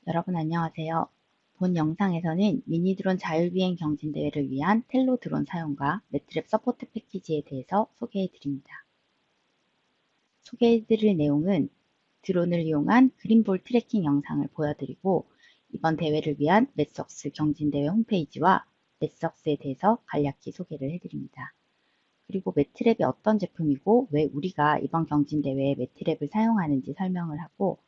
여러분 안녕하세요. 본 영상에서는 미니 드론 자율비행 경진대회를 위한 텔로 드론 사용과 매트랩 서포트 패키지에 대해서 소개해 드립니다. 소개해 드릴 내용은 드론을 이용한 그린볼 트래킹 영상을 보여드리고 이번 대회를 위한 맷석스 경진대회 홈페이지와 맷석스에 대해서 간략히 소개를 해드립니다. 그리고 매트랩이 어떤 제품이고 왜 우리가 이번 경진대회에 매트랩을 사용하는지 설명을 하고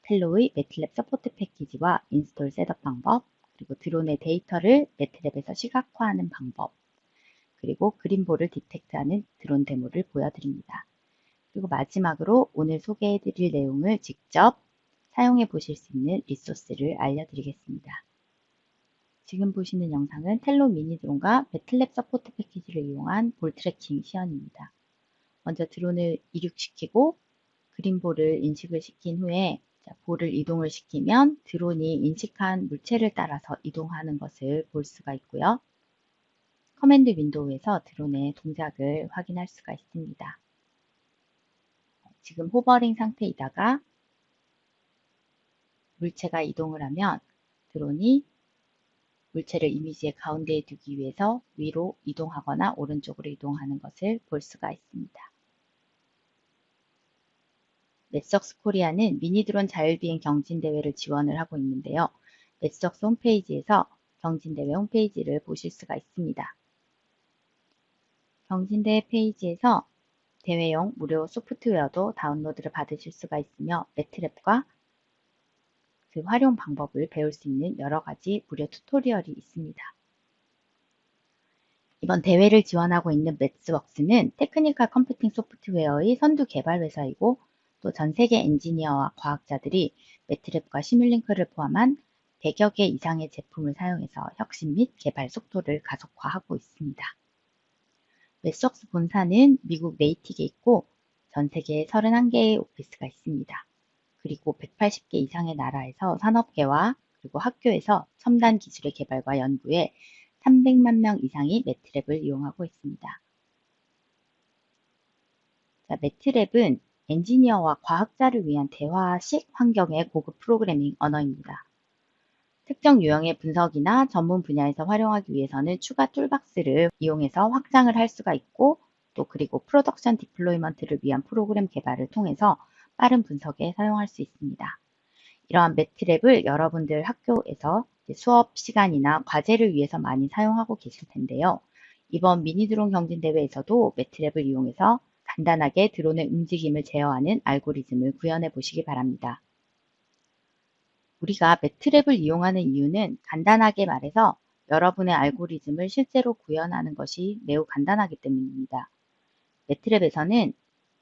텔로의 매트랩 서포트 패키지와 인스톨 셋업 방법, 그리고 드론의 데이터를 매트랩에서 시각화하는 방법, 그리고 그린볼을 디텍트하는 드론 데모를 보여드립니다. 그리고 마지막으로 오늘 소개해드릴 내용을 직접 사용해 보실 수 있는 리소스를 알려드리겠습니다. 지금 보시는 영상은 텔로 미니 드론과 매트랩 서포트 패키지를 이용한 볼 트래킹 시연입니다. 먼저 드론을 이륙시키고 그린볼을 인식을 시킨 후에 볼을 이동을 시키면 드론이 인식한 물체를 따라서 이동하는 것을 볼 수가 있고요. 커맨드 윈도우에서 드론의 동작을 확인할 수가 있습니다. 지금 호버링 상태이다가 물체가 이동을 하면 드론이 물체를 이미지의 가운데에 두기 위해서 위로 이동하거나 오른쪽으로 이동하는 것을 볼 수가 있습니다. 맷석스 코리아는 미니 드론 자율비행 경진대회를 지원을 하고 있는데요. 맷석스 홈페이지에서 경진대회 홈페이지를 보실 수가 있습니다. 경진대회 페이지에서 대회용 무료 소프트웨어도 다운로드를 받으실 수가 있으며 매트랩과 그 활용 방법을 배울 수 있는 여러 가지 무료 튜토리얼이 있습니다. 이번 대회를 지원하고 있는 매스웍스는 테크니컬 컴퓨팅 소프트웨어의 선두 개발 회사이고 또 전 세계 엔지니어와 과학자들이 매트랩과 시뮬링크를 포함한 100여 개 이상의 제품을 사용해서 혁신 및 개발 속도를 가속화하고 있습니다. 매스웍스 본사는 미국 네이틱에 있고 전 세계에 31개의 오피스가 있습니다. 그리고 180개 이상의 나라에서 산업계와 그리고 학교에서 첨단 기술의 개발과 연구에 300만 명 이상이 매트랩을 이용하고 있습니다. 자, 매트랩은 엔지니어와 과학자를 위한 대화식 환경의 고급 프로그래밍 언어입니다. 특정 유형의 분석이나 전문 분야에서 활용하기 위해서는 추가 툴박스를 이용해서 확장을 할 수가 있고 또 그리고 프로덕션 디플로이먼트를 위한 프로그램 개발을 통해서 빠른 분석에 사용할 수 있습니다. 이러한 매트랩을 여러분들 학교에서 수업 시간이나 과제를 위해서 많이 사용하고 계실 텐데요. 이번 미니 드론 경진대회에서도 매트랩을 이용해서 간단하게 드론의 움직임을 제어하는 알고리즘을 구현해 보시기 바랍니다. 우리가 매트랩을 이용하는 이유는 간단하게 말해서 여러분의 알고리즘을 실제로 구현하는 것이 매우 간단하기 때문입니다. 매트랩에서는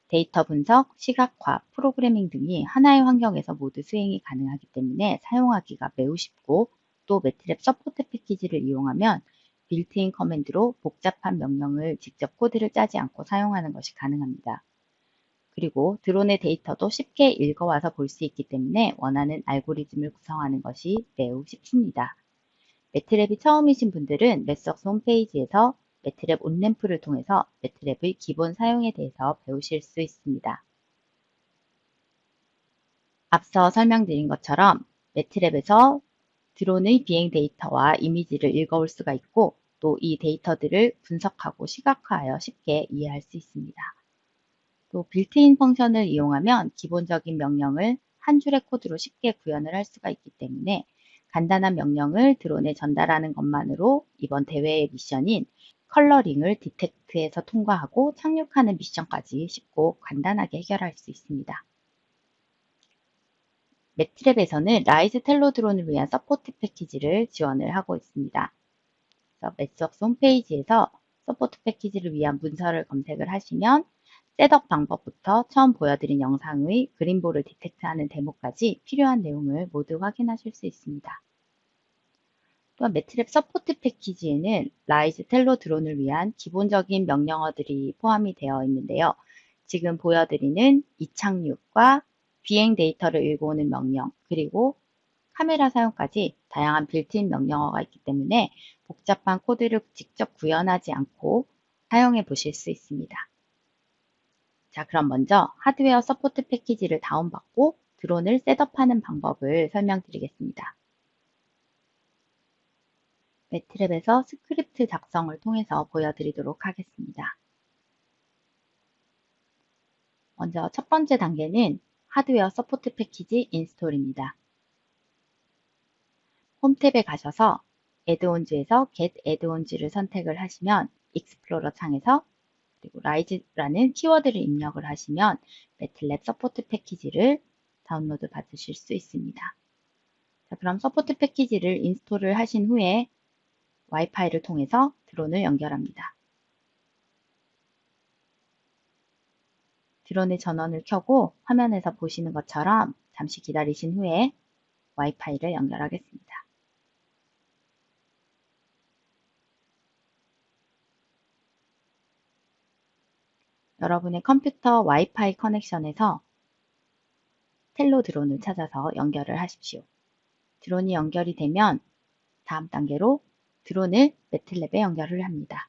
데이터 분석, 시각화, 프로그래밍 등이 하나의 환경에서 모두 수행이 가능하기 때문에 사용하기가 매우 쉽고 또 매트랩 서포트 패키지를 이용하면 빌트인 커맨드로 복잡한 명령을 직접 코드를 짜지 않고 사용하는 것이 가능합니다. 그리고 드론의 데이터도 쉽게 읽어와서 볼 수 있기 때문에 원하는 알고리즘을 구성하는 것이 매우 쉽습니다. 매트랩이 처음이신 분들은 맷석스 홈페이지에서 매트랩 온램프를 통해서 매트랩의 기본 사용에 대해서 배우실 수 있습니다. 앞서 설명드린 것처럼 매트랩에서 드론의 비행 데이터와 이미지를 읽어올 수가 있고 또 이 데이터들을 분석하고 시각화하여 쉽게 이해할 수 있습니다. 또 빌트인 펑션을 이용하면 기본적인 명령을 한 줄의 코드로 쉽게 구현을 할 수가 있기 때문에 간단한 명령을 드론에 전달하는 것만으로 이번 대회의 미션인 컬러링을 디텍트해서 통과하고 착륙하는 미션까지 쉽고 간단하게 해결할 수 있습니다. 매트랩에서는 라이즈 텔로 드론을 위한 서포트 패키지를 지원을 하고 있습니다. 그래서 맷석스 홈페이지에서 서포트 패키지를 위한 문서를 검색을 하시면 셋업 방법부터 처음 보여드린 영상의 그린볼을 디텍트하는 데모까지 필요한 내용을 모두 확인하실 수 있습니다. 또한 매트랩 서포트 패키지에는 라이즈 텔로 드론을 위한 기본적인 명령어들이 포함이 되어 있는데요. 지금 보여드리는 이착륙과 비행 데이터를 읽어오는 명령, 그리고 카메라 사용까지 다양한 빌트인 명령어가 있기 때문에 복잡한 코드를 직접 구현하지 않고 사용해 보실 수 있습니다. 자, 그럼 먼저 하드웨어 서포트 패키지를 다운받고 드론을 셋업하는 방법을 설명드리겠습니다. 매트랩에서 스크립트 작성을 통해서 보여드리도록 하겠습니다. 먼저 첫 번째 단계는 하드웨어 서포트 패키지 인스톨입니다. 홈 탭에 가셔서 애드온즈에서 Get Add-ons를 선택을 하시면 익스플로러 창에서 그리고 라이즈라는 키워드를 입력을 하시면 매틀랩 서포트 패키지를 다운로드 받으실 수 있습니다. 자, 그럼 서포트 패키지를 인스톨을 하신 후에 와이파이를 통해서 드론을 연결합니다. 드론의 전원을 켜고 화면에서 보시는 것처럼 잠시 기다리신 후에 와이파이를 연결하겠습니다. 여러분의 컴퓨터 와이파이 커넥션에서 텔로 드론을 찾아서 연결을 하십시오. 드론이 연결이 되면 다음 단계로 드론을 매틀랩에 연결을 합니다.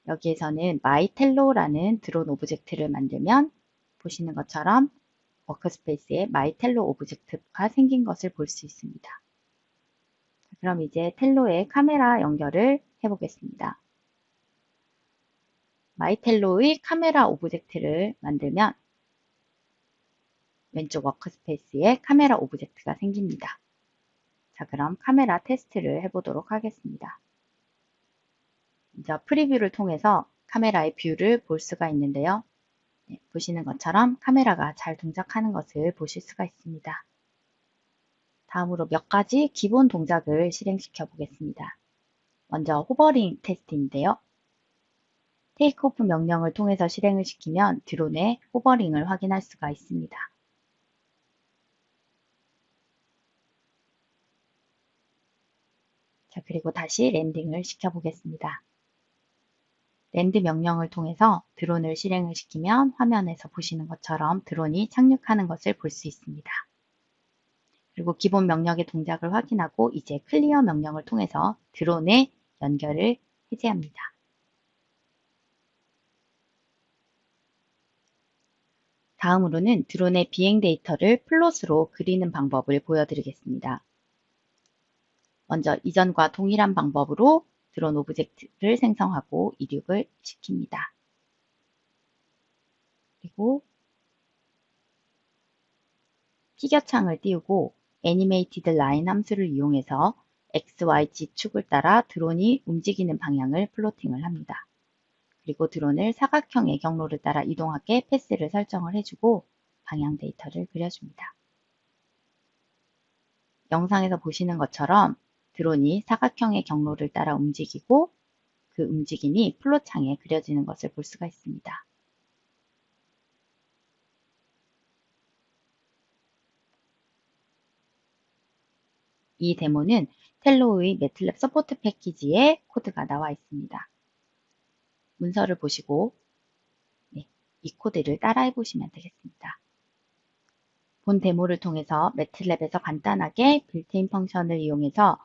여기에서는 마이텔로라는 드론 오브젝트를 만들면 보시는 것처럼 워크스페이스에 마이텔로 오브젝트가 생긴 것을 볼 수 있습니다. 그럼 이제 텔로의 카메라 연결을 해보겠습니다. 마이텔로의 카메라 오브젝트를 만들면 왼쪽 워크스페이스에 카메라 오브젝트가 생깁니다. 자, 그럼 카메라 테스트를 해보도록 하겠습니다. 먼저 프리뷰를 통해서 카메라의 뷰를 볼 수가 있는데요. 네, 보시는 것처럼 카메라가 잘 동작하는 것을 보실 수가 있습니다. 다음으로 몇 가지 기본 동작을 실행시켜 보겠습니다. 먼저 호버링 테스트인데요. 테이크오프 명령을 통해서 실행을 시키면 드론의 호버링을 확인할 수가 있습니다. 자, 그리고 다시 랜딩을 시켜보겠습니다. 랜드 명령을 통해서 드론을 실행을 시키면 화면에서 보시는 것처럼 드론이 착륙하는 것을 볼 수 있습니다. 그리고 기본 명령의 동작을 확인하고 이제 클리어 명령을 통해서 드론의 연결을 해제합니다. 다음으로는 드론의 비행 데이터를 플롯으로 그리는 방법을 보여드리겠습니다. 먼저 이전과 동일한 방법으로 드론 오브젝트를 생성하고 이륙을 시킵니다. 그리고 피겨 창을 띄우고 애니메이티드 라인 함수를 이용해서 XYZ 축을 따라 드론이 움직이는 방향을 플로팅을 합니다. 그리고 드론을 사각형의 경로를 따라 이동하게 패스를 설정을 해주고 방향 데이터를 그려줍니다. 영상에서 보시는 것처럼 드론이 사각형의 경로를 따라 움직이고 그 움직임이 플롯창에 그려지는 것을 볼 수가 있습니다. 이 데모는 텔로의 매틀랩 서포트 패키지에 코드가 나와 있습니다. 문서를 보시고 이 코드를 따라해 보시면 되겠습니다. 본 데모를 통해서 매틀랩에서 간단하게 빌트인 펑션을 이용해서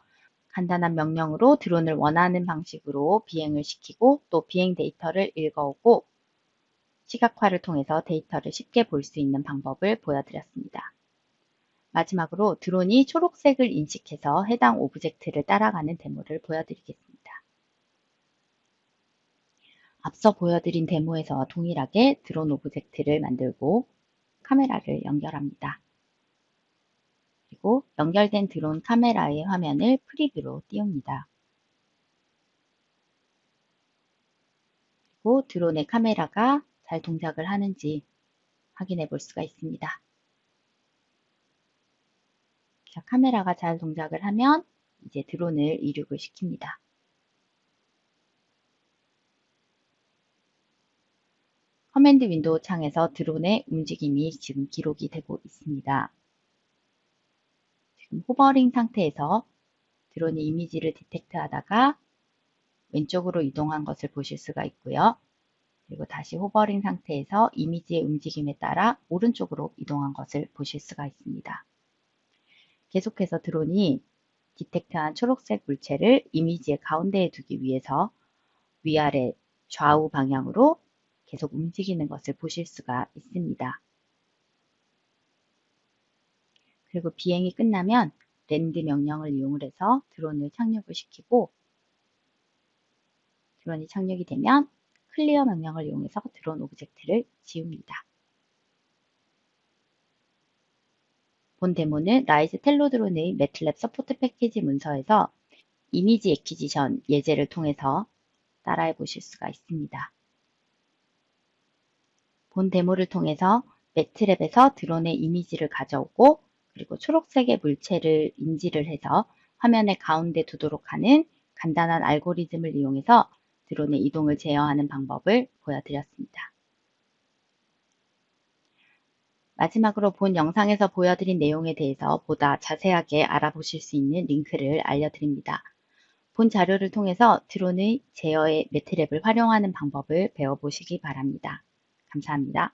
간단한 명령으로 드론을 원하는 방식으로 비행을 시키고 또 비행 데이터를 읽어오고 시각화를 통해서 데이터를 쉽게 볼 수 있는 방법을 보여드렸습니다. 마지막으로 드론이 초록색을 인식해서 해당 오브젝트를 따라가는 데모를 보여드리겠습니다. 앞서 보여드린 데모에서 동일하게 드론 오브젝트를 만들고 카메라를 연결합니다. 그리고 연결된 드론 카메라의 화면을 프리뷰로 띄웁니다. 그리고 드론의 카메라가 잘 동작을 하는지 확인해 볼 수가 있습니다. 자, 카메라가 잘 동작을 하면 이제 드론을 이륙을 시킵니다. 커맨드 윈도우 창에서 드론의 움직임이 지금 기록이 되고 있습니다. 지금 호버링 상태에서 드론이 이미지를 디텍트 하다가 왼쪽으로 이동한 것을 보실 수가 있고요. 그리고 다시 호버링 상태에서 이미지의 움직임에 따라 오른쪽으로 이동한 것을 보실 수가 있습니다. 계속해서 드론이 디텍트한 초록색 물체를 이미지의 가운데에 두기 위해서 위아래 좌우 방향으로 계속 움직이는 것을 보실 수가 있습니다. 그리고 비행이 끝나면 랜드 명령을 이용을 해서 드론을 착륙을 시키고, 드론이 착륙이 되면 클리어 명령을 이용해서 드론 오브젝트를 지웁니다. 본 데모는 라이즈 텔로 드론의 매틀랩 서포트 패키지 문서에서 이미지 애퀴지션 예제를 통해서 따라해 보실 수가 있습니다. 본 데모를 통해서 매트랩에서 드론의 이미지를 가져오고, 그리고 초록색의 물체를 인지를 해서 화면의 가운데 두도록 하는 간단한 알고리즘을 이용해서 드론의 이동을 제어하는 방법을 보여드렸습니다. 마지막으로 본 영상에서 보여드린 내용에 대해서 보다 자세하게 알아보실 수 있는 링크를 알려드립니다. 본 자료를 통해서 드론의 제어의 매트랩을 활용하는 방법을 배워보시기 바랍니다. 감사합니다.